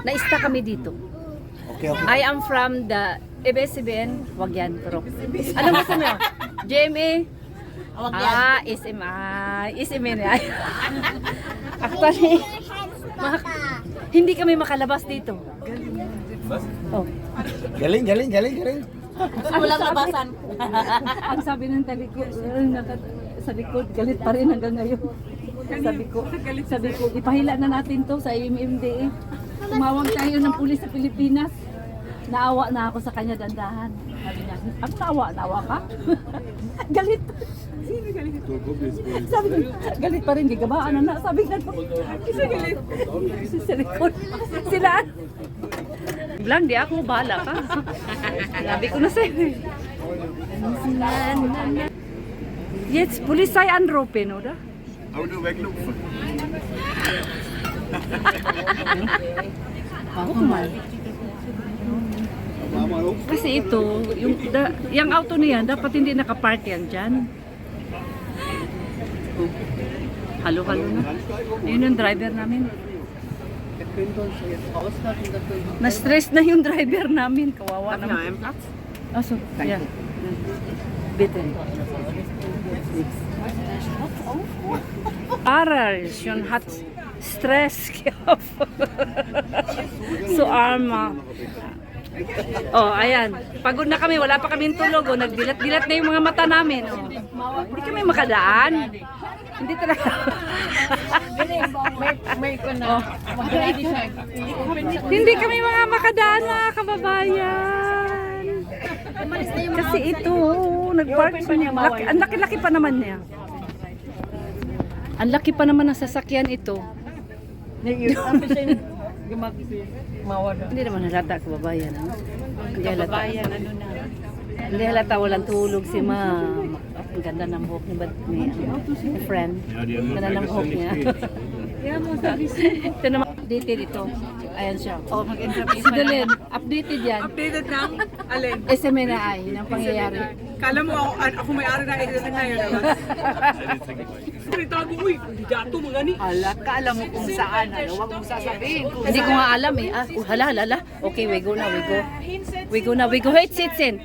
Naista kami dito. Okay, okay. I am from the ABS-CBN. Wag yan, pero. Ano gusto mo? GMA? SMA na. Actually, hindi kami makalabas dito. Oh. Galing. Walang labasan. Ang sabi ng talikod, sa likod, galit pa rin hanggang ngayon. Sabi ko, ipahila na natin to sa MMDA. Tumawag tayo ng pulis sa Pilipinas. Naawa na ako sa kanya, dandahan. Sabi niya, ako naawa ka? Galit. Sino galit? Sabi niya, galit pa rin, gigabaan na. Sabi niya, isa galit. Sa likod. Sila. Blang, di ako, bahala ka. Sabi ko na sa'yo. Jetzt, Polizei anrufen, oder? Aber du weglaufen. Ako mal. Kasi ito, yung auto niyan, dapat hindi nakapark yan dyan. Halo-halo na. Ayun yung driver namin. Na-stress na yung driver namin. Kawawa naman. Aso, yeah. Bitte. Aral, schon hat Stress gehabt. So arma. Oh, ayan. Pagod na kami, wala pa kaming tulog. Oh. Nagdilat-dilat na yung mga mata namin. Oh. Hindi kami makadaan. Hindi talaga. Oh. Hindi kami mga makadaan, mga kababayan. Kasi ito, nag-park siya. Ang laki-laki pa naman niya. Ang laki pa naman ng sasakyan ito. Hindi naman halata, kababayan. Hindi halata. Hindi halata, walang tulog si ma'am. Ang ganda ng buhok ni friend. Ganda ng buhok niya. Ito naman, updated ito. Ayan siya. Oh, mag-interview. Si Delen, updated yan. Updated ng alin? SMNI, ng pangyayari. Kala mo ako may-ari na editor ngayon. Tago mo eh. Hindi dato mga ni. Ka, alam mo kung saan. Huwag mong sasabihin. Hindi ko nga alam eh. Hala. Okay, we go na. We go. Wait, sit.